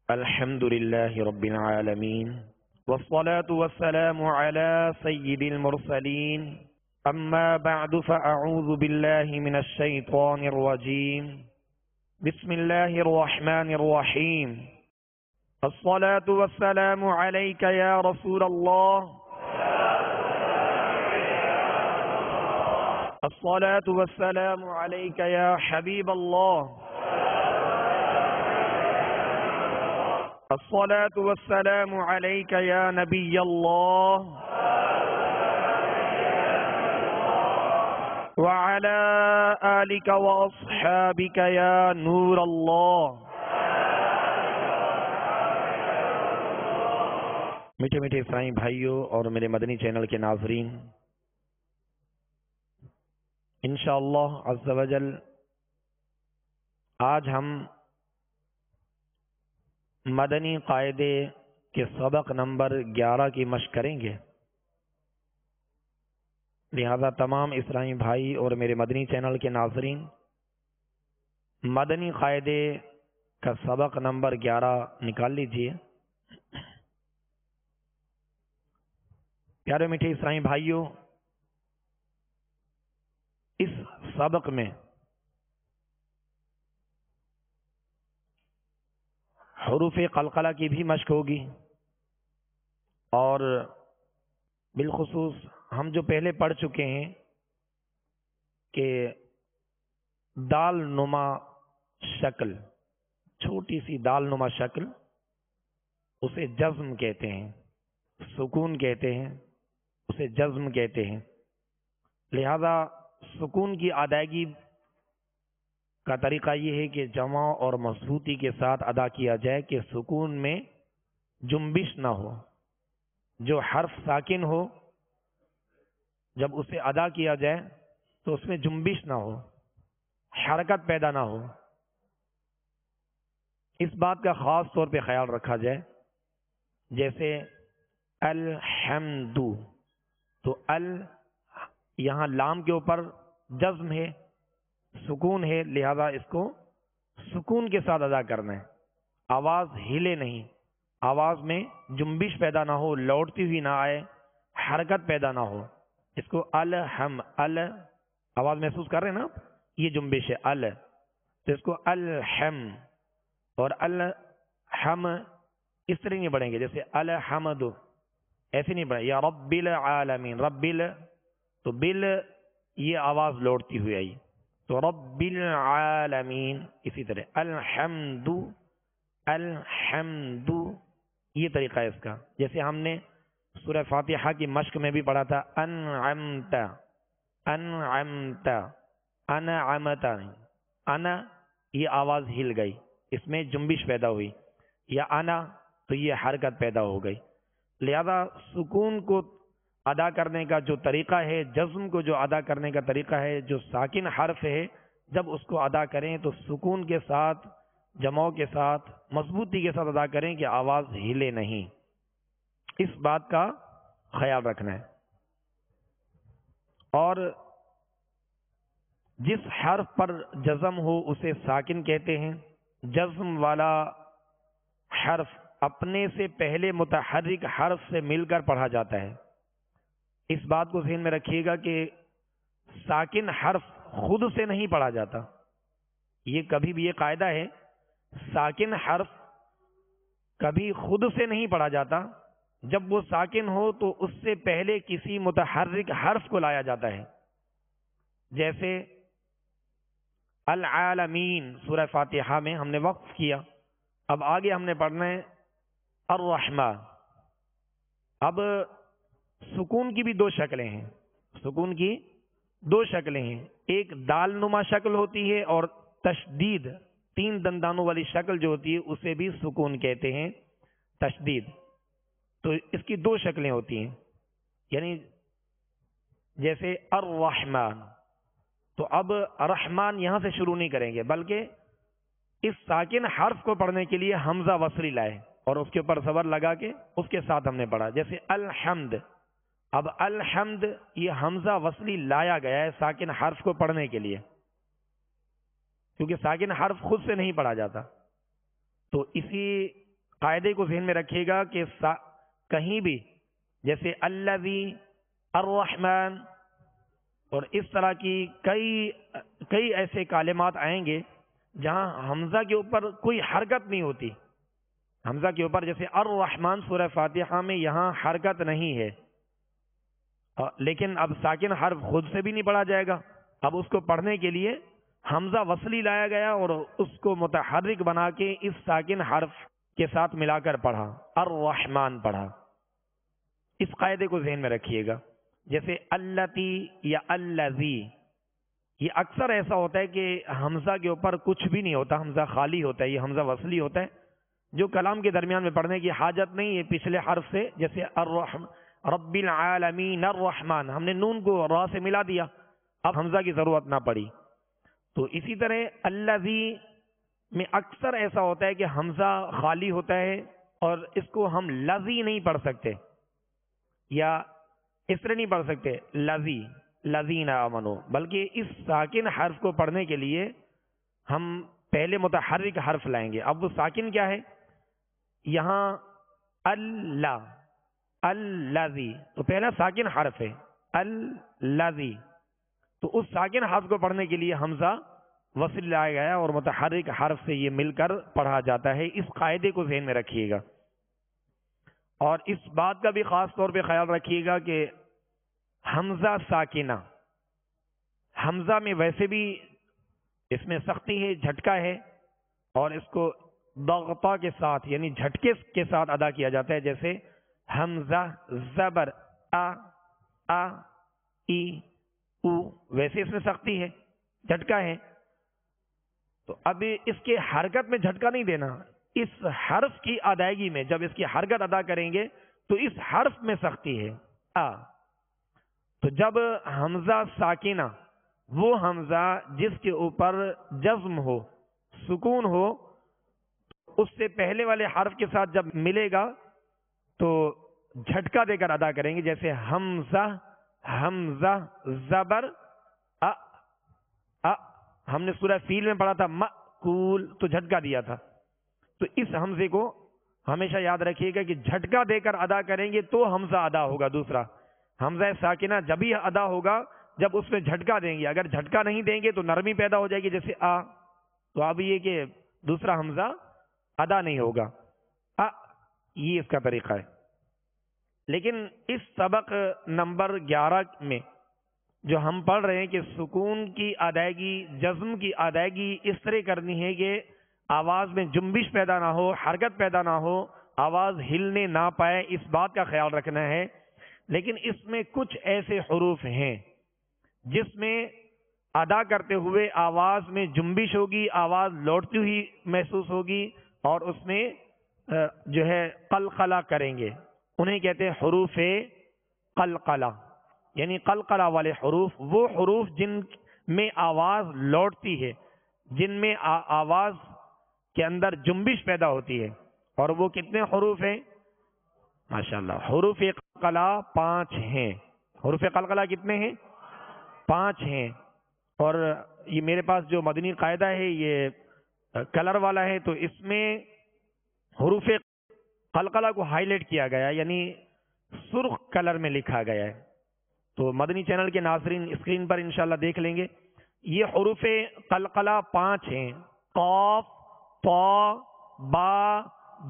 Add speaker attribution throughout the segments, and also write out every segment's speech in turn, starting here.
Speaker 1: الحمد لله رب العالمين والصلاة والسلام على سيد المرسلين أما بعد فأعوذ بالله من الشيطان الرجيم بسم الله الرحمن الرحيم الصلاة والسلام عليك يا رسول الله الصلاة والسلام عليك يا حبيب الله الصلاة والسلام عليك يا نبي الله وعلى آلك وأصحابك يا نور الله. میٹھے میٹھے اسلامی بھائیوں اور میرے مدنی چینل کے ناظرین، انشاءاللہ عز و جل آج ہم مدنی قاعدے کے سبق نمبر 11 کی مشق کریں گے. لہذا تمام اسلامی بھائی اور میرے مدنی چینل کے ناظرین مدنی قاعدے کا سبق نمبر 11 نکال لیجئے. پیارے میٹھے اسلامی بھائیوں، اس سبق میں حروف قلقلہ کی بھی مشق ہوگی، اور بالخصوص ہم جو پہلے پڑھ چکے ہیں کہ دال نما شکل، چھوٹی سی دال نما شکل، اسے جزم کہتے ہیں، سکون کہتے ہیں، اسے جزم کہتے ہیں. لہذا سکون کی ادائیگی کا طریقہ یہ ہے کہ جمع اور مضبوطی کے ساتھ ادا کیا جائے کہ سکون میں جنبش نہ ہو. جو حرف ساکن ہو جب اسے ادا کیا جائے تو اس میں جنبش نہ ہو، حرکت پیدا نہ ہو. اس بات کا خاص طور پہ خیال رکھا جائے. جیسے الحمد، تو یہاں لام کے اوپر جزم ہے، سکون ہے، لہذا اس کو سکون کے ساتھ ادا کرنا ہے. آواز ہلے نہیں، آواز میں جنبش پیدا نہ ہو، لوٹتی ہوئی نہ آئے، حرکت پیدا نہ ہو. اس کو الحم، آواز محسوس کر رہے ہیں نا، یہ جنبش ہے تو اس کو الحم اور الحم اس طرح نہیں پڑھیں گے جیسے الحمد، ایسے نہیں پڑھیں. یا رب العالمین، تو بل یہ آواز لوٹتی ہوئی آئی تو رب العالمین. اسی طرح الحمد یہ طریقہ ہے اس کا. جیسے ہم نے سورہ فاتحہ کی مشق میں بھی پڑھا تھا انعمت، انا یہ آواز ہل گئی، اس میں جنبش پیدا ہوئی. یا انا تو یہ حرکت پیدا ہو گئی. لہذا سکون کو ادا کرنے کا جو طریقہ ہے، جزم کو جو ادا کرنے کا طریقہ ہے، جو ساکن حرف ہے جب اس کو ادا کریں تو سکون کے ساتھ، جمع کے ساتھ، مضبوطی کے ساتھ ادا کریں کہ آواز ہلے نہیں. اس بات کا خیال رکھنا ہے. اور جس حرف پر جزم ہو اسے ساکن کہتے ہیں. جزم والا حرف اپنے سے پہلے متحرک حرف سے مل کر پڑھا جاتا ہے. اس بات کو ذہن میں رکھیے گا کہ ساکن حرف خود سے نہیں پڑھا جاتا. یہ کبھی بھی یہ قاعدہ ہے، ساکن حرف کبھی خود سے نہیں پڑھا جاتا. جب وہ ساکن ہو تو اس سے پہلے کسی متحرک حرف کو لایا جاتا ہے. جیسے العالمین سورہ فاتحہ میں ہم نے وقف کیا. اب آگے ہم نے پڑھنا ہے الرحمن. اب سکون کی بھی دو شکلیں ہیں، سکون کی دو شکلیں ہیں. ایک دال نما شکل ہوتی ہے اور تشدید، 3 دندانوں والی شکل جو ہوتی ہے اسے بھی سکون کہتے ہیں، تشدید. تو اس کی 2 شکلیں ہوتی ہیں. یعنی جیسے الرحمن، تو اب رحمان یہاں سے شروع نہیں کریں گے بلکہ اس ساکن حرف کو پڑھنے کے لیے حمزہ وصلی لائے اور اس کے اوپر زبر لگا کے اس کے ساتھ ہم نے پڑھا. جیسے الحمد، اب الحمد یہ حمزہ وصلی لایا گیا ہے ساکن حرف کو پڑھنے کے لیے، کیونکہ ساکن حرف خود سے نہیں پڑھا جاتا. تو اسی قاعدے کو ذہن میں رکھیے گا کہ کہیں بھی جیسے الذی، الرحمن اور اس طرح کی کئی ایسے کلمات آئیں گے جہاں حمزہ کے اوپر کوئی حرکت نہیں ہوتی. حمزہ کے اوپر جیسے الرحمن سورہ فاتحہ میں یہاں حرکت نہیں ہے، لیکن اب ساکن حرف خود سے بھی نہیں پڑھا جائے گا. اب اس کو پڑھنے کے لیے حمزہ وصلی لایا گیا اور اس کو متحرک بنا کے اس ساکن حرف کے ساتھ ملا کر پڑھا، الرحمن پڑھا. اس قاعدے کو ذہن میں رکھیے گا. جیسے اللتی یا الذی، یہ اکثر ایسا ہوتا ہے کہ حمزہ کے اوپر کچھ بھی نہیں ہوتا، حمزہ خالی ہوتا ہے، یہ حمزہ وصلی ہوتا ہے جو کلام کے درمیان میں پڑھنے کی حاجت نہیں ہے پچھلے حرف سے. جیسے رب العالمین الرحمن، ہم نے نون کو را سے ملا دیا، اب حمزہ کی ضرورت نہ پڑی. تو اسی طرح الذی میں اکثر ایسا ہوتا ہے کہ حمزہ خالی ہوتا ہے اور اس کو ہم لذی نہیں پڑھ سکتے، یا اس طرح نہیں پڑھ سکتے لذی لذین آمنو، بلکہ اس ساکن حرف کو پڑھنے کے لیے ہم پہلے متحرک حرف لائیں گے. اب وہ ساکن کیا ہے؟ یہاں اللہ، الذی، تو پہلا ساکن حرف ہے الذی. تو اس ساکن حرف کو پڑھنے کے لیے حمزہ وصل لایا گیا اور متحرک حرف سے یہ مل کر پڑھا جاتا ہے. اس قاعدے کو ذہن میں رکھیے گا. اور اس بات کا بھی خاص طور پہ خیال رکھیے گا کہ حمزہ ساکنہ، حمزہ میں ویسے بھی اس میں سختی ہے، جھٹکا ہے، اور اس کو ضغطہ کے ساتھ یعنی جھٹکے کے ساتھ ادا کیا جاتا ہے. جیسے حمزہ زبر آ ای او، ویسے اس میں سختی ہے، جھٹکا ہے. تو اب اس کے حرکت میں جھٹکا نہیں دینا، اس حرف کی ادائیگی میں جب اس کی حرکت ادا کریں گے تو اس حرف میں سختی ہے آ. تو جب حمزہ ساکنہ، وہ حمزہ جس کے اوپر جزم ہو، سکون ہو، اس سے پہلے والے حرف کے ساتھ جب ملے گا تو جھٹکا دے کر ادا کریں گے. جیسے حمزہ حمزہ زبر ہم نے سورہ فیل میں پڑھا تھا مأکول، تو جھٹکا دیا تھا. تو اس حمزے کو ہمیشہ یاد رکھیے گا کہ جھٹکا دے کر ادا کریں گے تو حمزہ ادا ہوگا. دوسرا حمزہ ساکنہ جب ہی ادا ہوگا جب اس میں جھٹکا دیں گے. اگر جھٹکا نہیں دیں گے تو نرمی پیدا ہو جائے گی، جیسے آ. تو اب یہ کہ دوسرا حمزہ ادا نہیں ہوگا. یہ اس کا طریقہ ہے. لیکن اس سبق نمبر 11 میں جو ہم پڑھ رہے ہیں کہ سکون کی ادائیگی، جزم کی ادائیگی اس طرح کرنی ہے کہ آواز میں جنبش پیدا نہ ہو، حرکت پیدا نہ ہو، آواز ہلنے نہ پائے، اس بات کا خیال رکھنا ہے. لیکن اس میں کچھ ایسے حروف ہیں جس میں ادا کرتے ہوئے آواز میں جنبش ہوگی، آواز لوٹتی ہوئی محسوس ہوگی، اور اس میں جو ہے قلقلہ کریں گے. انہیں کہتے ہیں حروف قلقلہ. یعنی قلقلہ والے حروف، وہ حروف جن میں آواز لوٹتی ہے، جن میں آواز کے اندر جنبش پیدا ہوتی ہے. اور وہ کتنے حروف ہیں؟ ماشاءاللہ، حروف قلقلہ 5 ہیں. حروف قلقلہ کتنے ہیں؟ 5 ہیں. اور یہ میرے پاس جو مدنی قاعدہ ہے یہ کلر والا ہے، تو اس میں حروف قلقلہ کو ہائی لائٹ کیا گیا، یعنی سرخ کلر میں لکھا گیا ہے. تو مدنی چینل کے ناظرین اسکرین پر انشاءاللہ دیکھ لیں گے. یہ حروف قلقلہ 5 ہیں. قاف، طا، با،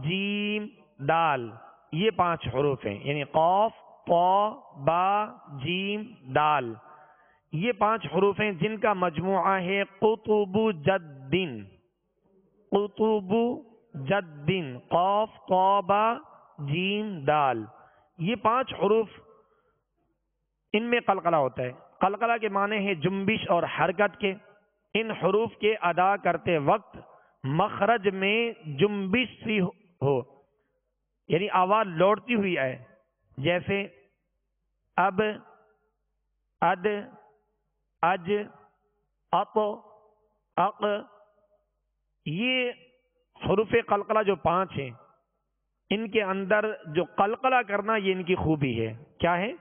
Speaker 1: جیم، دال، یہ 5 حروف ہیں. یعنی قاف، طا، با، جیم، دال، یہ 5 حروف ہیں جن کا مجموعہ ہے قطب جدن. قطب جدن، قاف، طا، با، جیم، دال، یہ 5 حروف، ان میں قلقلہ ہوتا ہے. قلقلہ کے معنی ہے جنبش اور حرکت کے. ان حروف کے ادا کرتے وقت مخرج میں جنبش سی ہو، یعنی آواز لوٹتی ہوئی آئے. جیسے اب، اد، اج، اط، اق. یہ حروف قلقلہ جو 5 ہیں، ان کے اندر جو قلقلہ کرنا یہ ان کی خوبی ہے. کیا ہے؟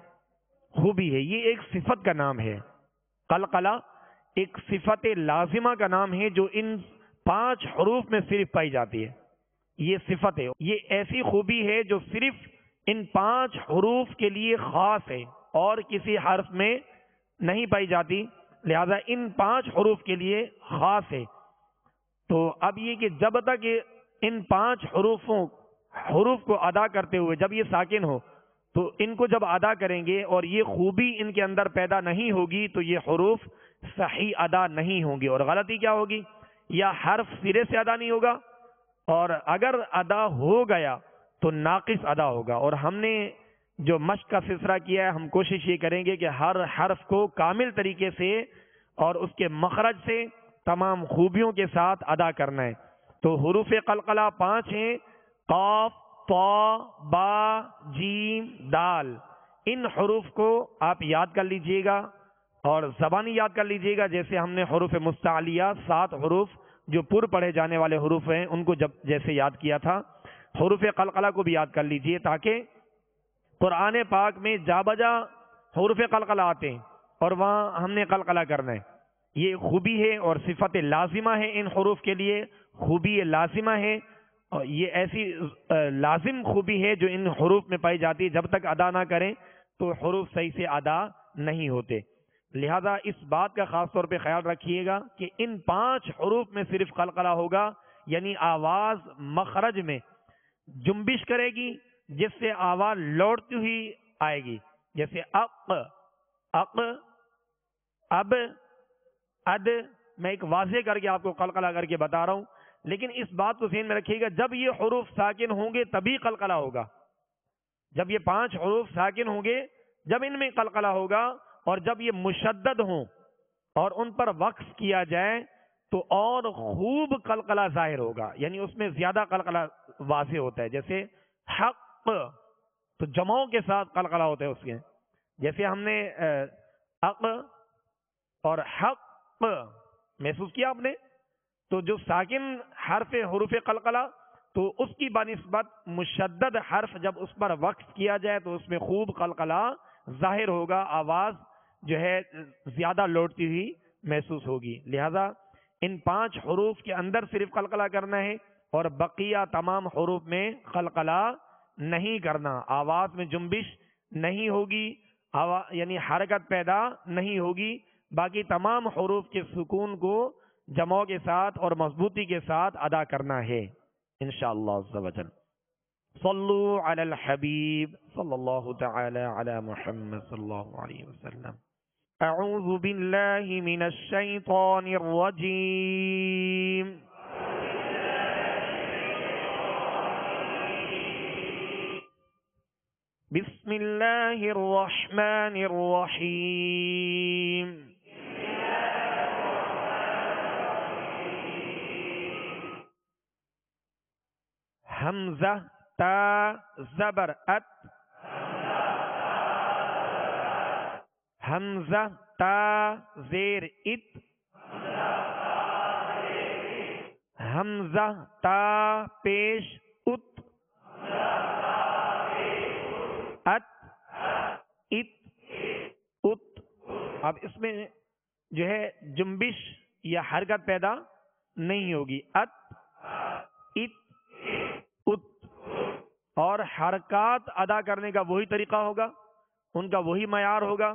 Speaker 1: خوبی ہے. یہ ایک صفت کا نام ہے. قلقلہ ایک صفت لازمہ کا نام ہے جو ان 5 حروف میں صرف پائی جاتی ہے. یہ صفت ہے، یہ ایسی خوبی ہے جو صرف ان 5 حروف کے لیے خاص ہے اور کسی حرف میں نہیں پائی جاتی، لہذا ان 5 حروف کے لیے خاص ہے۔ تو اب یہ کہ جب تک ان 5 حروف کو ادا کرتے ہوئے جب یہ ساکن ہو تو ان کو جب ادا کریں گے اور یہ خوبی ان کے اندر پیدا نہیں ہوگی تو یہ حروف صحیح ادا نہیں ہوں گے۔ اور غلطی کیا ہوگی؟ یا حرف سرے سے ادا نہیں ہوگا، اور اگر ادا ہو گیا تو ناقص ادا ہوگا۔ اور ہم نے جو مشق کا سلسلہ کیا ہے، ہم کوشش یہ کریں گے کہ ہر حرف کو کامل طریقے سے اور اس کے مخرج سے تمام خوبیوں کے ساتھ ادا کرنا ہے۔ تو حروف قلقلہ 5 ہیں، قاف، طا، با، جیم، دال۔ ان حروف کو آپ یاد کر لیجئے گا اور زبانی یاد کر لیجئے گا، جیسے ہم نے حروف مستعلیہ 7 حروف جو پر پڑھے جانے والے حروف ہیں ان کو جیسے یاد کیا تھا، حروف قلقلہ کو بھی یاد کر لیجئے، تاکہ قرآن پاک میں جا بجا حروف قلقلہ آتے ہیں اور وہاں ہم نے قلقلہ کرنا ہے۔ یہ خوبی ہے اور صفت لازمہ ہے، ان حروف کے لیے خوبی لازمہ ہے، اور یہ ایسی لازم خوبی ہے جو ان حروف میں پائی جاتی ہے، جب تک ادا نہ کریں تو حروف صحیح سے ادا نہیں ہوتے۔ لہذا اس بات کا خاص طور پہ خیال رکھیے گا کہ ان 5 حروف میں صرف قلقلہ ہوگا، یعنی آواز مخرج میں جنبش کرے گی جس سے آواز لوٹتی ہوئی آئے گی، جیسے اق، اق، اب، اد۔ میں ایک واضح کر کے آپ کو قلقلہ کر کے بتا رہا ہوں، لیکن اس بات کو ذہن میں رکھیے گا جب یہ حروف ساکن ہوں گے تبھی قلقلہ ہوگا۔ جب یہ 5 حروف ساکن ہوں گے جب ان میں قلقلہ ہوگا، اور جب یہ مشدد ہوں اور ان پر وقف کیا جائے تو اور خوب قلقلہ ظاہر ہوگا، یعنی اس میں زیادہ قلقلہ واضح ہوتا ہے۔ جیسے حق، تو جمعوں کے ساتھ قلقلہ ہوتا ہے اس کے، جیسے ہم نے اق اور حق محسوس کیا آپ نے، تو جو ساکن حرف حروف قلقلہ تو اس کی بنسبت مشدد حرف جب اس پر وقف کیا جائے تو اس میں خوب قلقلہ ظاہر ہوگا، آواز جو ہے زیادہ لوٹتی ہوئی محسوس ہوگی۔ لہذا ان 5 حروف کے اندر صرف قلقلہ کرنا ہے اور بقیہ تمام حروف میں قلقلہ نہیں کرنا، آواز میں جنبش نہیں ہوگی، یعنی حرکت پیدا نہیں ہوگی، باقی تمام حروف کے سکون کو جمع کے ساتھ اور مضبوطی کے ساتھ ادا کرنا ہے انشاءاللہ عز و جل۔ صلو علی الحبیب صلی اللہ تعالی علی محمد صلی اللہ علیہ وسلم۔ اعوذ باللہ من الشیطان الرجیم۔ بسم اللہ الرحمن الرحیم۔ حمزہ تا زبر ات، حمزہ تا زیر ات، حمزہ تا پیش ات، ات، ات، ات۔ اب اس میں جو ہے جنبش یا حرکت پیدا نہیں ہوگی، ات، ات، ات۔ اور حرکات ادا کرنے کا وہی طریقہ ہوگا، ان کا وہی معیار ہوگا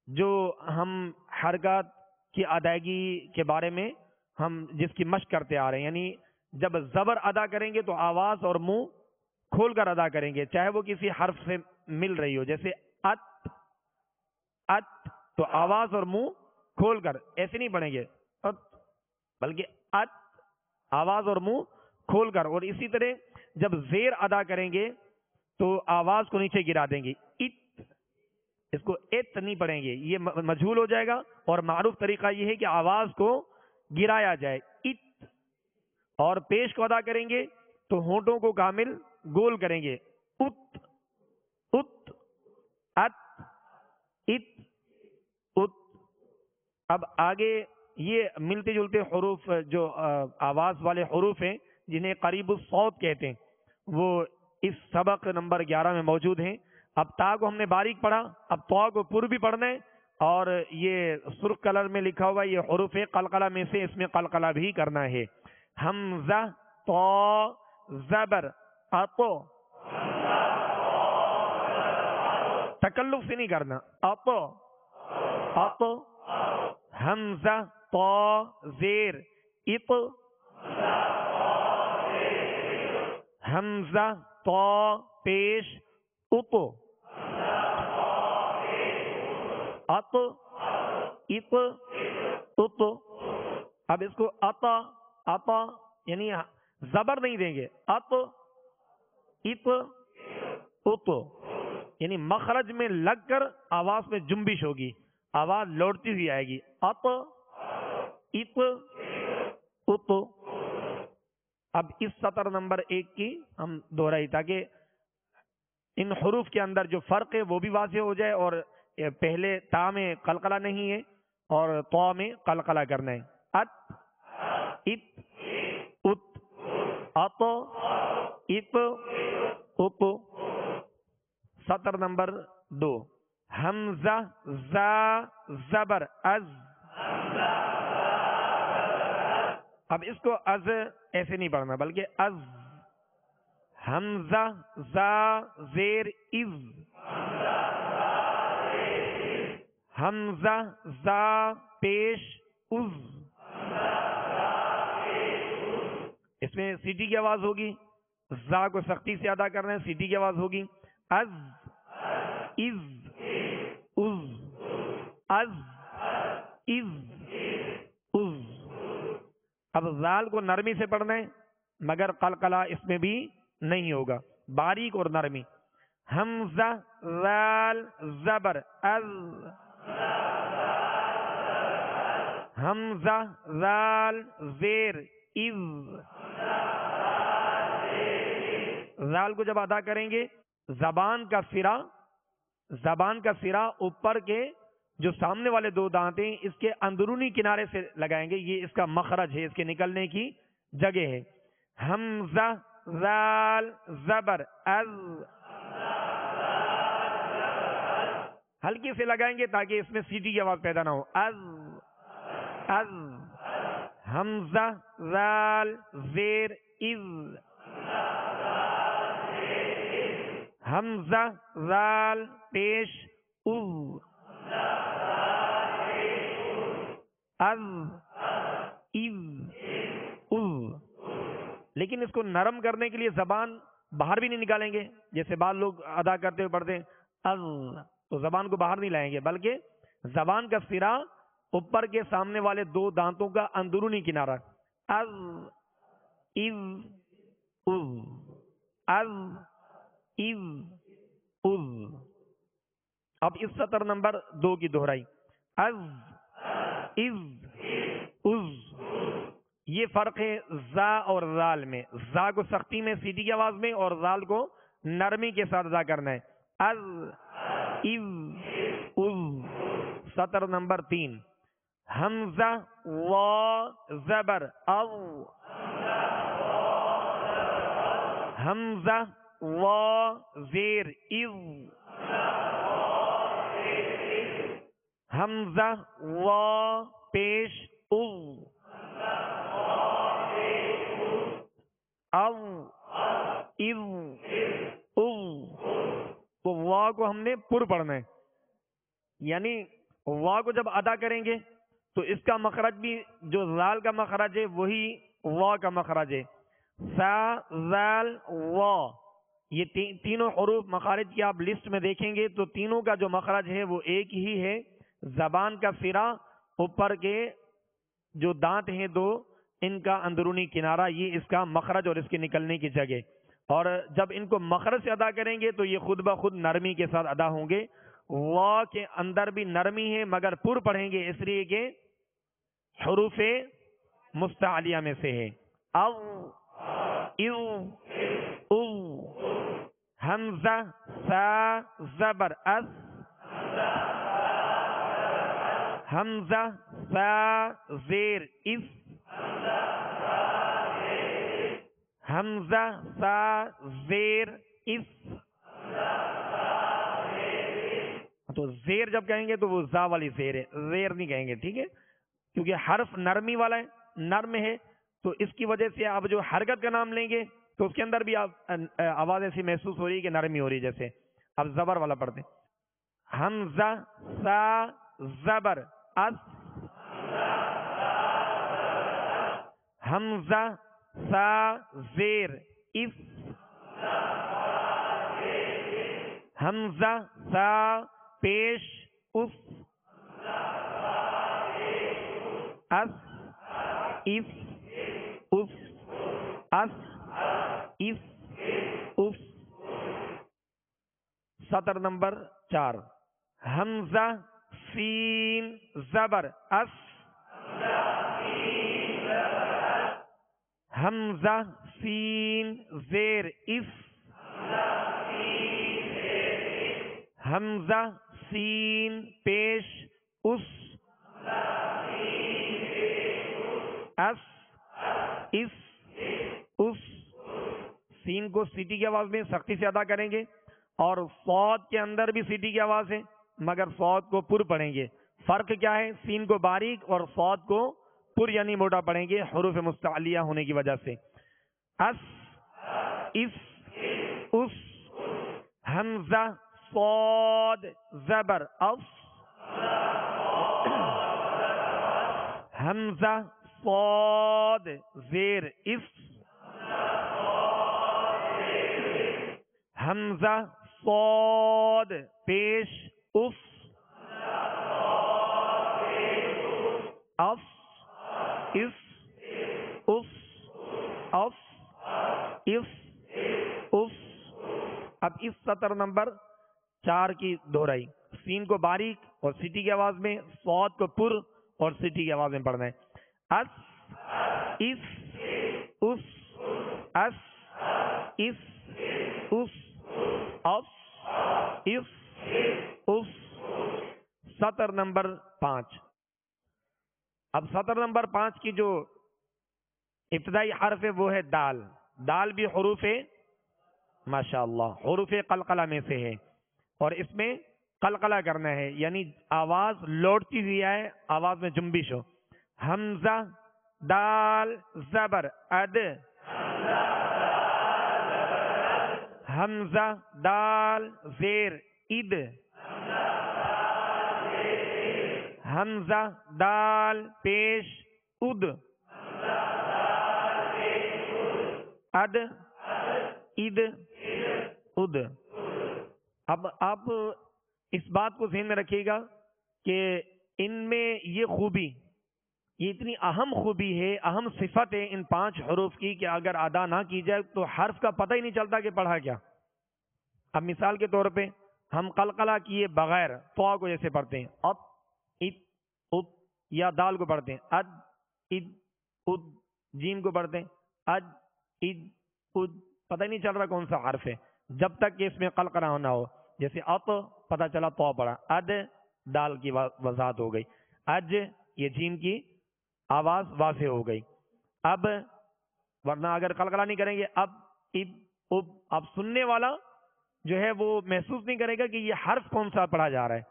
Speaker 1: جو ہم حرکات کی ادائیگی کے بارے میں ہم جس کی مشق کرتے آ رہے ہیں، یعنی جب زبر ادا کریں گے تو آواز اور منہ کھول کر ادا کریں گے، چاہے وہ کسی حرف سے مل رہی ہو، جیسے ات، ات، تو آواز اور منہ کھول کر، ایسے نہیں پڑھیں گے ات، بلکہ ات، آواز اور منہ کھول کر۔ اور اسی طرح جب زیر ادا کریں گے تو آواز کو نیچے گرا دیں گے، ات، اس کو ات نہیں پڑھیں گے، یہ مجہول ہو جائے گا، اور معروف طریقہ یہ ہے کہ آواز کو گرایا جائے، ات۔ اور پیش کو ادا کریں گے تو ہونٹوں کو کامل گول کریں گے، ات، ات، ات، ات، ات۔ اب آگے یہ ملتے جلتے حروف جو آواز والے حروف ہیں جنہیں قریب الصوت کہتے ہیں وہ اس سبق نمبر 11 میں موجود ہیں۔ اب تا کو ہم نے باریک پڑھا، اب طا کو پر بھی پڑھنا ہے، اور یہ سرخ کلر میں لکھا ہوا یہ حروف قلقلہ میں سے اس میں قلقلہ بھی کرنا ہے۔ حمزہ، طا، زبر اطو، تکلف سے نہیں کرنا، اطو اطو. حمزہ طا زیر اط، حمزہ طا پیش اط، اط اط اط. اب اس کو عطا عطا یعنی زبر نہیں دیں گے، اط اط اط، یعنی مخرج میں لگ کر آواز میں جنبش ہوگی، آواز لوٹتی ہوئی آئے گی، اط اط اط. اب اس سطر نمبر 1 کی ہم دہرائی تاکہ ان حروف کے اندر جو فرق ہے وہ بھی واضح ہو جائے، اور پہلے تا میں قلقلہ نہیں ہے اور طا میں قلقلہ کرنا ہے. ات ات ات، اط ات ات. سطر نمبر 2 حمزہ زا زبر از. اب اس کو از ایسے نہیں پڑھنا بلکہ از. حمزہ زا زیر از، حمزہ زا پیش از. اس میں سیٹی کی آواز ہوگی، زا کو سختی سے ادا کرنا ہے، سیٹی کی آواز ہوگی. از از از از از از. اب زال کو نرمی سے پڑھنا ہے مگر قلقلہ اس میں بھی نہیں ہوگا، باریک اور نرمی. حمزہ زال زبر از، حمزہ زال زیر از. زال کو جب ادا کریں گے زبان کا سرا اوپر کے جو سامنے والے 2 دانت ہیں اس کے اندرونی کنارے سے لگائیں گے، یہ اس کا مخرج ہے، اس کے نکلنے کی جگہ ہے. حمزہ زال زبر از، ہلکی سے لگائیں گے تاکہ اس میں سیٹی کی آواز پیدا نہ ہو. از از. حمزہ زال زیر از، حمزہ زال پیش از، از از از. لیکن اس کو نرم کرنے کے لیے زبان باہر بھی نہیں نکالیں گے، جیسے بعض لوگ ادا کرتے ہوئے پڑھتے ہیں از، تو زبان کو باہر نہیں لائیں گے بلکہ زبان کا سرا اوپر کے سامنے والے 2 دانتوں کا اندرونی کنارہ. از از از از از از. اب اس سطر نمبر 2 کی دہرائی. از از از. یہ فرق ہے زا اور زال میں، زا کو سختی میں سیٹی کی آواز میں اور زال کو نرمی کے ساتھ ادا کرنا ہے. از از از. سطر نمبر 3 حمزہ وا زبر او، حمزہ وا زیر از، حمزہ وا پیش او، او از او. تو وا کو ہم نے پر پڑھنا ہے، یعنی وا کو جب ادا کریں گے تو اس کا مخرج بھی جو زال کا مخرج ہے وہی وا کا مخرج ہے. سا زال وا، یہ تینوں حروف مخارج کی آپ لسٹ میں دیکھیں گے تو تینوں کا جو مخرج ہے وہ ایک ہی ہے. زبان کا سرا اوپر کے جو دانت ہیں 2 ان کا اندرونی کنارہ، یہ اس کا مخرج اور اس کے نکلنے کی جگہ. اور جب ان کو مخرج سے ادا کریں گے تو یہ خود بخود نرمی کے ساتھ ادا ہوں گے. وا کے اندر بھی نرمی ہے مگر پر پڑھیں گے اس لیے کہ حروف مستعلیہ میں سے ہے. او او او. حمزہ سا زبر اس، حمزہ سا زیر اس، حمزہ سا زیر اس. تو زیر جب کہیں گے تو وہ زا والی زیر ہے، زیر نہیں کہیں گے، ٹھیک ہے، کیونکہ حرف نرمی والا ہے، نرم ہے، تو اس کی وجہ سے آپ جو حرکت کا نام لیں گے تو اس کے اندر بھی آواز ایسی محسوس ہو رہی ہے کہ نرمی ہو رہی ہے جیسے. اب زبر والا پڑھتے ہیں. حمزہ سا زبر اس. حمزہ سا زیر اس. حمزہ سا پیش اس. اس اس اس اس اس اس. سطر نمبر 4. حمزہ سین زبر اس. حمزہ سین زیر اس. حمزہ سین پیش اس. اس اس اس. سین کو سیٹی کی آواز میں سختی سے ادا کریں گے اور صاد کے اندر بھی سیٹی کی آواز ہے مگر صاد کو پر پڑھیں گے. فرق کیا ہے؟ سین کو باریک اور صاد کو پر یعنی موٹا پڑھیں گے حروف مستعلیہ ہونے کی وجہ سے. اس اس اس. حمزہ صاد زبر اس. حمزہ صاد زیر اس. حمزہ صاد پیش اس. اس اس اس اس اس اس. اب اس سطر نمبر 4 کی دہرائی. سین کو باریک اور سیٹی کی آواز میں، صاد کو پر اور سیٹی کی آواز میں پڑھنا ہے. اس اس اس اس اس اس اس اس اس. سطر نمبر 5. اب سطر نمبر 5 کی جو ابتدائی حرف ہے وہ ہے دال. دال بھی حروف ماشاء اللہ حروف قلقلہ میں سے ہے اور اس میں قلقلہ کرنا ہے یعنی آواز لوٹتی ہوئی آئے، آواز میں جنبش ہو. حمزہ دال زبر اد. حمزہ دال زیر اد. حمزہ دال پیش اد. اد اد اد. اب آپ اس بات کو ذہن میں رکھیے گا کہ ان میں یہ خوبی، یہ اتنی اہم خوبی ہے، اہم صفت ہے ان 5 حروف کی کہ اگر ادا نہ کی جائے تو حرف کا پتہ ہی نہیں چلتا کہ پڑھا کیا. اب مثال کے طور پہ ہم قلقلہ کیے بغیر تو کو جیسے پڑھتے ہیں اب ات ات، یا دال کو پڑھتے ہیں اد اد اد. جیم کو پڑھتے ہیں اد اد اد. پتہ ہی نہیں چل رہا کون سا حرف ہے جب تک کہ اس میں قلقلہ ہونا ہو. جیسے اط پتہ چلا تو پڑھا. اد دال کی وضاحت ہو گئی. اج یہ جیم کی آواز واضح ہو گئی. اب ورنہ اگر قلقلہ نہیں کریں گے اب اب اب، اب سننے والا جو ہے وہ محسوس نہیں کرے گا کہ یہ حرف کون سا پڑھا جا رہا ہے.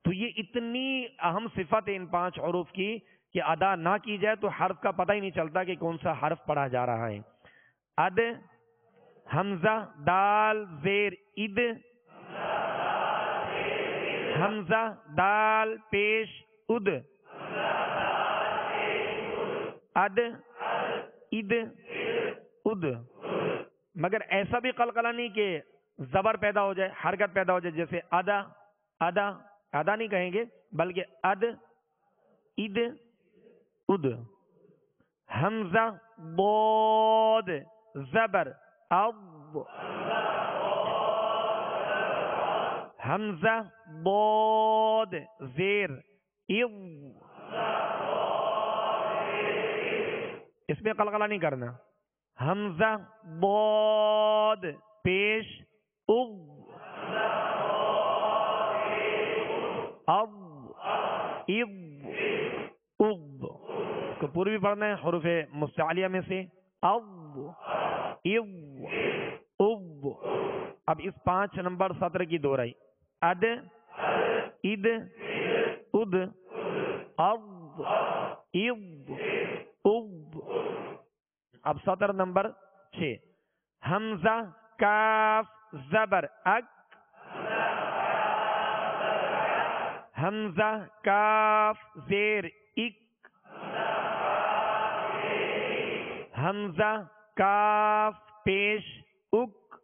Speaker 1: تو یہ اتنی اہم صفت ہے ان 5 حروف کی کہ ادا نہ کی جائے تو حرف کا پتہ ہی نہیں چلتا کہ کون سا حرف پڑھا جا رہا ہے. اد حمزہ دال زیر اد. حمزہ دال پیش اد. اد اد اد. مگر ایسا بھی قلقلہ نہیں کہ زبر پیدا ہو جائے، حرکت پیدا ہو جائے. جیسے ادا ادا، ادا نہیں کہیں گے بلکہ اد اد اد. حمزہ ضاد زبر اض. حمزہ ضاد زیر اض. اس میں قلقلہ نہیں کرنا. حمزہ ضاد پیش اض. اض اض اض. اس کو پوری بھی پڑھنا ہے حروف مستعلیہ میں سے. اض اض اض. اب اس 5 نمبر سطر کی دہرائی. اد اد اد اض اض اض. اب سطر نمبر 6. حمزہ کاف زبر اک، حمزہ کاف زیر اک، حمزہ کاف پیش اک،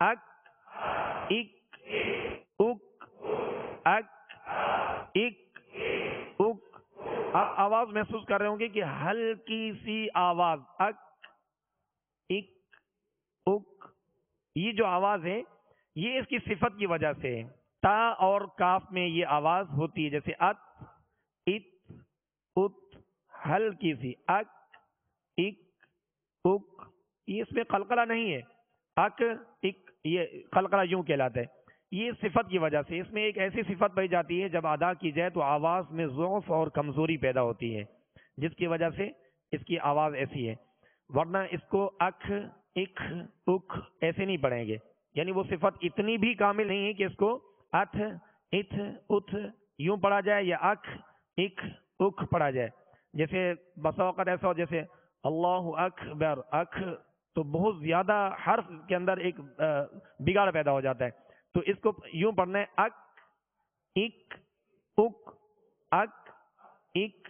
Speaker 1: اک اک اک، اک اک اک۔ آپ آواز محسوس کر رہے ہوں گے کہ ہلکی سی آواز اک اک اک، یہ جو آواز ہے یہ اس کی صفت کی وجہ سے ہے۔ تا اور کاف میں یہ آواز ہوتی ہے، جیسے ات ات ات، ہلکی سی اک اک اک، یہ اس میں قلقلہ نہیں ہے، اک اک یہ قلقلہ یوں کہلاتا ہے۔ یہ صفت کی وجہ سے، اس میں ایک ایسی صفت پائی جاتی ہے جب ادا کی جائے تو آواز میں ضعف اور کمزوری پیدا ہوتی ہے، جس کی وجہ سے اس کی آواز ایسی ہے، ورنہ اس کو اکھ اکھ اکھ ایسے نہیں پڑھیں گے، یعنی وہ صفت اتنی بھی کامل نہیں ہے کہ اس کو اتھ اتھ اتھ یوں پڑھا جائے یا اکھ اکھ اکھ پڑھا جائے۔ جیسے بسا اوقات ایسا ہو جیسے اللہ اکبر، اکھ تو بہت زیادہ حرف کے اندر ایک بگاڑ پیدا ہو جاتا ہے، تو اس کو یوں پڑھنا ہے اک اک اک، اک اک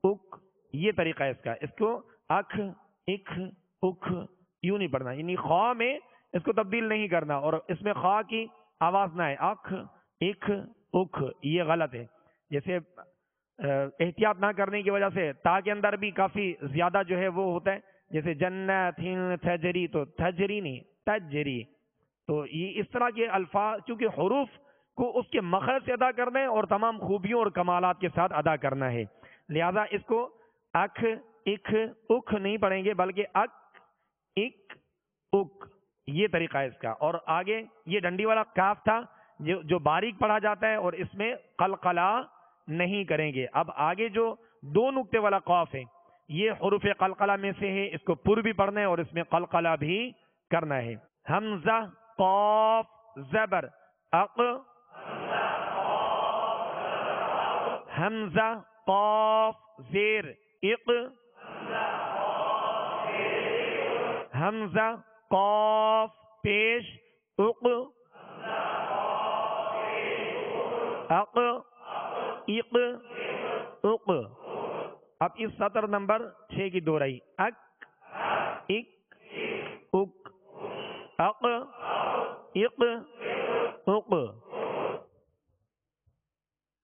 Speaker 1: اک، یہ طریقہ ہے اس کا۔ اس کو اکھ اکھ اکھ یوں نہیں پڑھنا، یعنی خواہ میں اس کو تبدیل نہیں کرنا اور اس میں خواہ کی آواز نہ ہے، اکھ اکھ اکھ، یہ غلط ہے۔ جیسے احتیاط نہ کرنے کی وجہ سے تا کے اندر بھی کافی زیادہ جو ہے وہ ہوتا ہے، جیسے جنت تھجری، تو تھجری نہیں تجری، تو یہ اس طرح کے الفاظ چونکہ حروف کو اس کے مخرج سے ادا کرنا ہے اور تمام خوبیوں اور کمالات کے ساتھ ادا کرنا ہے، لہذا اس کو اکھ اکھ اکھ نہیں پڑھیں گے بلکہ اک اک اک، یہ طریقہ ہے اس کا۔ اور آگے یہ ڈنڈی والا کاف تھا جو باریک پڑھا جاتا ہے اور اس میں قلقلہ نہیں کریں گے۔ اب آگے جو دو نقطے والا قاف ہے یہ حروف قلقلہ میں سے ہے، اس کو پر بھی پڑھنا ہے اور اس میں قلقلہ بھی کرنا ہے۔ حمزہ قاف زبر اق، حمزہ قاف زیر اق، حمزہ قاف پیش اق، اق اق اق۔ اب اس سطر نمبر 6 کی دہرائی اک اک اک، اق اق اق۔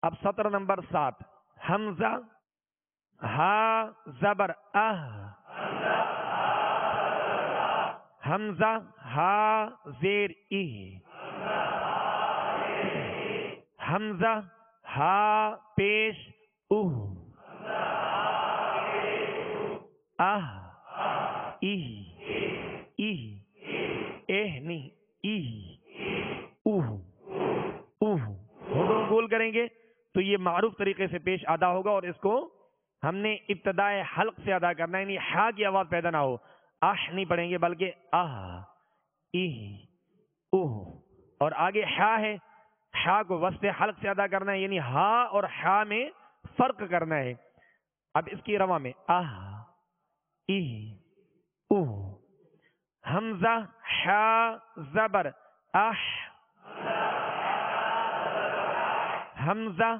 Speaker 1: اب سطر نمبر 7، حمزہ ہا زبر اہ، حمزہ ہا زیر ای، حمزہ ہا پیش اوہ، اہ ای ای، اہ نہیں ای، اوہ اوہ، ہونٹوں گول کریں گے تو یہ معروف طریقے سے پیش ادا ہوگا، اور اس کو ہم نے ابتدائے حلق سے ادا کرنا ہے، یعنی ہا کی آواز پیدا نہ ہو، اہ نہیں پڑھیں گے بلکہ اہ ای اوہ، اور آگے ہا ہے، ہا کو وسط حلق سے ادا کرنا ہے، یعنی ہا اور ہا میں فرق کرنا ہے۔ اب اس کی رواں میں اہ ای اوہ، حمزہ ہا زبر اح، حمزہ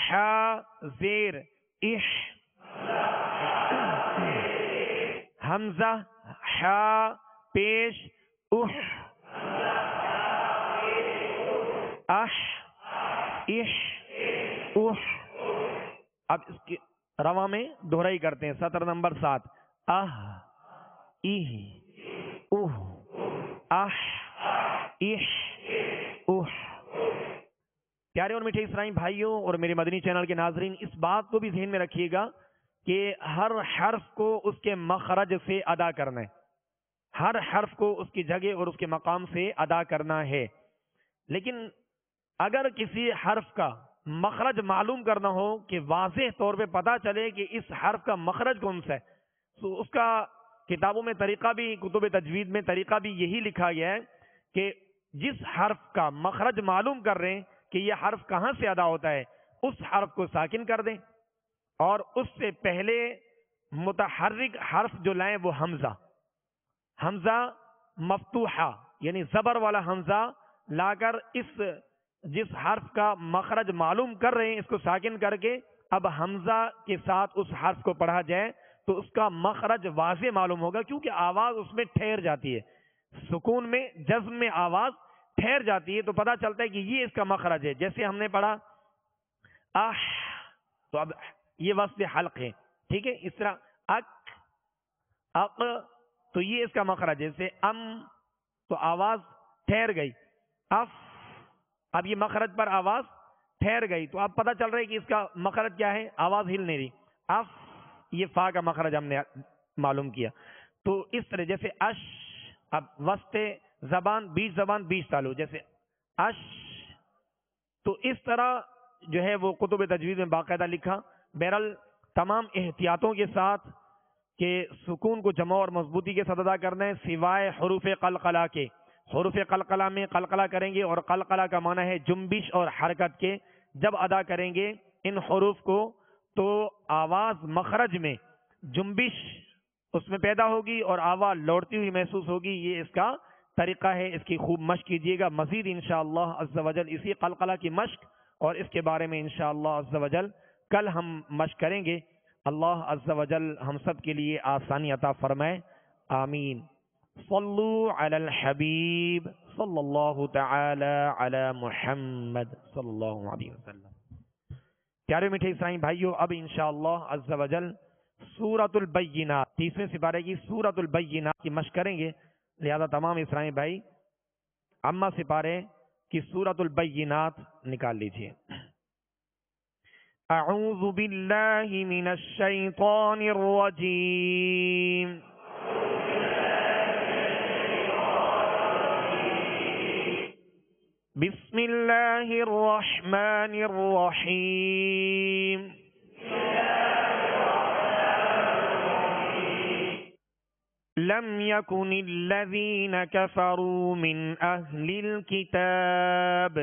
Speaker 1: ہا زیر اح، حمزہ ہا پیش اح، اح اح اح۔ اب اس کی رواں میں دہرائی کرتے ہیں، سطر نمبر 7، اہ ای اوہ، اح اح اوہ۔ پیارے اور میٹھے اسلامی بھائیوں اور میرے مدنی چینل کے ناظرین، اس بات کو بھی ذہن میں رکھیے گا کہ ہر حرف کو اس کے مخرج سے ادا کرنا ہے، ہر حرف کو اس کی جگہ اور اس کے مقام سے ادا کرنا ہے، لیکن اگر کسی حرف کا مخرج معلوم کرنا ہو کہ واضح طور پہ پتا چلے کہ اس حرف کا مخرج کون سا ہے، تو اس کا کتابوں میں طریقہ بھی، کتب تجوید میں طریقہ بھی یہی لکھا گیا ہے کہ جس حرف کا مخرج معلوم کر رہے ہیں کہ یہ حرف کہاں سے ادا ہوتا ہے، اس حرف کو ساکن کر دیں اور اس سے پہلے متحرک حرف جو لائیں وہ حمزہ مفتوحہ یعنی زبر والا حمزہ لا کر جس حرف کا مخرج معلوم کر رہے ہیں اس کو ساکن کر کے اب حمزہ کے ساتھ اس حرف کو پڑھا جائے تو اس کا مخرج واضح معلوم ہوگا، کیونکہ آواز اس میں ٹھہر جاتی ہے، سکون میں جزم میں آواز ٹھہر جاتی ہے تو پتہ چلتا ہے کہ یہ اس کا مخرج ہے۔ جیسے ہم نے پڑھا اح، تو اب یہ وصل حلق ہے، ٹھیک ہے، اس طرح اق تو یہ اس کا مخرج ہے، جیسے تو آواز ٹھہر گئی، اف اب یہ مخرج پر آواز ٹھہر گئی تو اب پتہ چل رہا ہے کہ اس کا مخرج کیا ہے، آواز ہل نہیں رہی، اف یہ فا کا مخرج ہم نے معلوم کیا۔ تو اس طرح جیسے اش، اب وسط زبان بیچ تالو، جیسے اش، تو اس طرح جو ہے وہ کتب تجوید میں باقاعدہ لکھا۔ بہرحال تمام احتیاطوں کے ساتھ کہ سکون کو جمع اور مضبوطی کے ساتھ ادا کرنا ہے، سوائے حروف قلقلہ کے۔ حروف قلقلہ میں قلقلہ کریں گے اور قلقلہ کا معنی ہے جنبش اور حرکت کے، جب ادا کریں گے ان حروف کو تو آواز مخرج میں جنبش اس میں پیدا ہوگی اور آواز لوٹتی ہوئی محسوس ہوگی۔ یہ اس کا طریقہ ہے، اس کی خوب مشق کیجیے گا۔ مزید انشاءاللہ عز و جل اسی قلقلہ کی مشق اور اس کے بارے میں انشاءاللہ عز و جل کل ہم مشق کریں گے۔ اللہ عز و جل ہم سب کے لیے آسانی عطا فرمائے، آمین۔ صلو علی الحبیب صلی اللہ تعالی علی محمد صلی اللہ علیہ وسلم۔ پیارے میٹھے اسلامی بھائیو، اب انشاءاللہ عز و جل سورۃ البینات 30ویں سپارے کی سورۃ البینات کی مشق کریں گے، لہذا تمام اسلامی بھائی عامہ سپارے کی سورۃ البینات نکال لیجئے۔ اعوذ باللہ من الشیطان الرجیم، بسم اللہ الرحمن الرحیم، لم يكن الذين كفروا من أهل الكتاب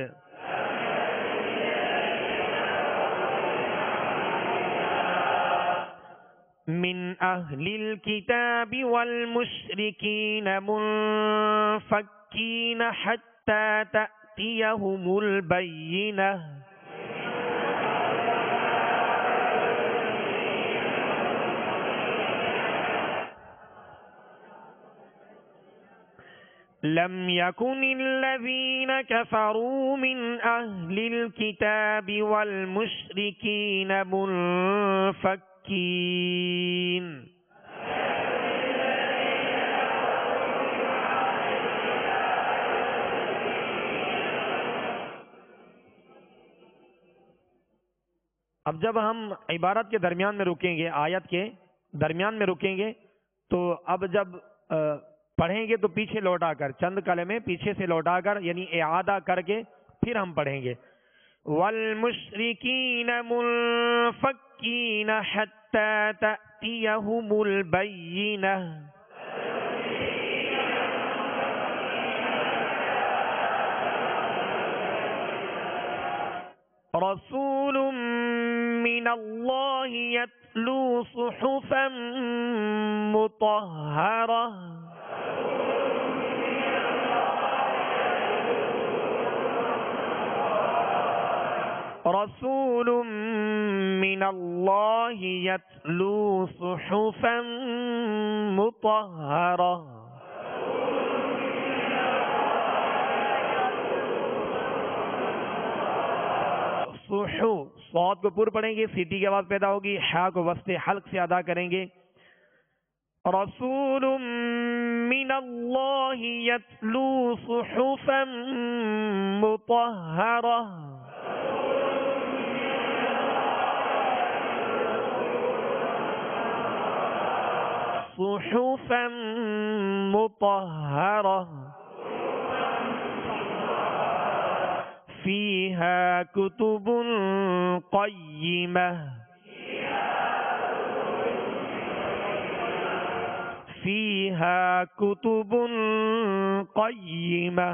Speaker 1: والمشركين منفكين حتى تأتيهم البينة لم يكن الذين كفروا من أهل الكتاب والمشركين منفكين اب جب ہم عبارت کے درمیان میں رکیں گے، آیت کے درمیان میں رکیں گے تو اب جب پڑھیں گے تو پیچھے لوٹا کر چند کلمے پیچھے سے لوٹا کر یعنی اعادہ کر کے پھر ہم پڑھیں گے۔ والمشرکین منفکین حتی تأتیہم البینہ، رسول من اللہ یتلو صحفا مطہرہ، رسول من اللہ یتلو صحفا مطہرہ۔ صحو صاد کو پر پڑھیں گے، سیٹی کی آواز پیدا ہوگی، حا کو وسط حلق سے ادا کریں گے۔ رسول من اللہ یتلو صحفا مطہرہ، صحفا مطہرہ، فیہا کتب قیمہ، فیہا کتب قیمہ،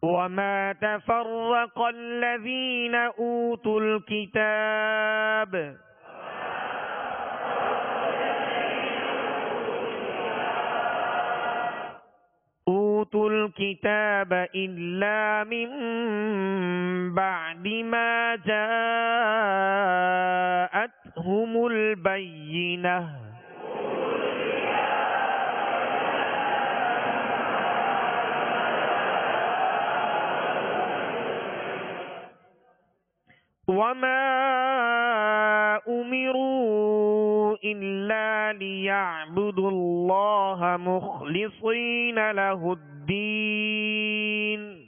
Speaker 1: وما تفرق الذين أوتوا الكتاب إلا من بعد ما جاءتهم البينة وما أمروا إلا ليعبدوا الله مخلصين له الدين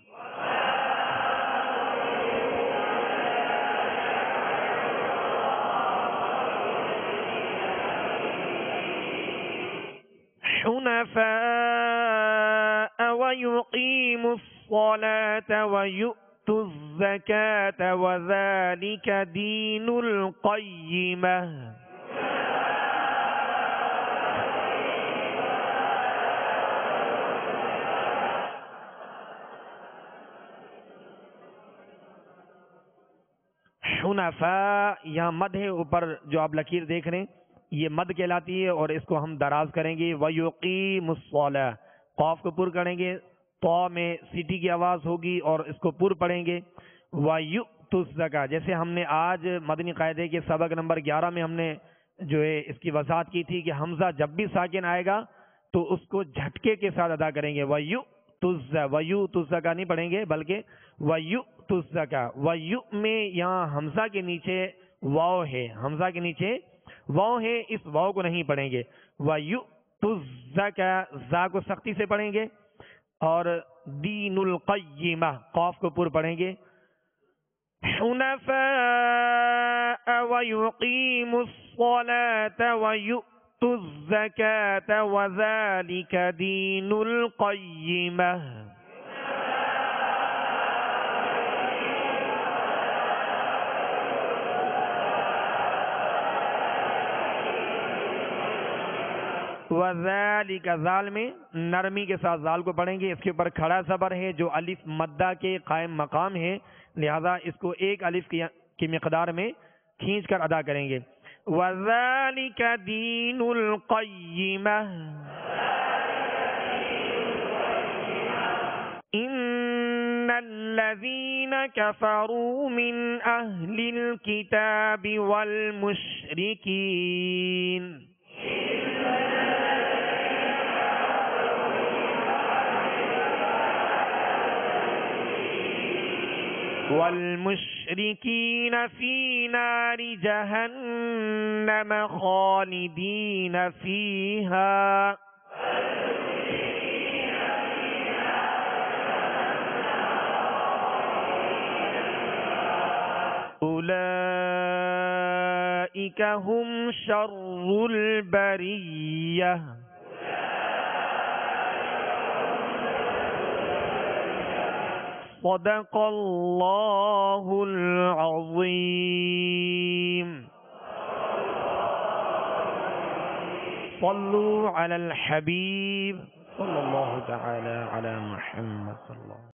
Speaker 1: حنفاء ويقيموا الصلاة ويؤتوا الزكاة وذلك دين القيمة حنفاء یہاں مد ہے اوپر جو آپ لکیر دیکھ رہے ہیں یہ مد کہلاتی ہے اور اس کو ہم دراز کریں گے وَيُقِيمُ الصَّلَاةَ قاف کو پر کریں گے تو میں سیٹی کی آواز ہوگی اور اس کو پر پڑھیں گے وَيُؤْتُ الزَّكَاةَ جیسے ہم نے آج مدنی قاعدے کے سبق نمبر 11 میں ہم نے جو ہے اس کی وضاحت کی تھی کہ حمزہ جب بھی ساکن آئے گا تو اس کو جھٹکے کے ساتھ ادا کریں گے وَيُؤْتُ الزَّكَاةَ نہیں پڑھیں گے بلکہ وَيُؤْتُ الزَّكَاةَ وَيُؤْ میں یہاں حمزہ کے نیچے واو ہے حمزہ کے نیچے واو ہے اس واو کو نہیں پڑھیں گے وَيُؤْتُ الزَّكَاةَ زا کو سختی سے پڑھیں گے اور دین القیمہ قاف کو پر پڑھیں گے حنفاء وَيُقِيمُوا الصَّلَاةَ وَيُؤْتُوا الزَّكَاةَ وَذَلِكَ دِينُ الْقَيِّمَةِ وَذَلِكَ زال میں نرمی کے ساتھ زال کو پڑھیں گے اس کے اوپر کھڑا زبر ہے جو الف مدہ کے قائم مقام ہے لہذا اس کو ایک الف کی مقدار میں کھینچ کر ادا کریں گے وَذَلِكَ دِينُ الْقَيِّمَةِ إِنَّ الَّذِينَ كَفَرُوا مِنْ أَهْلِ الْكِتَابِ وَالْمُشْرِكِينَ والمشركين في نار جهنم خالدين فيها أولئك هم شر البرية صدق اللہ العظیم صلوا علی الحبیب صلی اللہ تعالی علی محمد صلی اللہ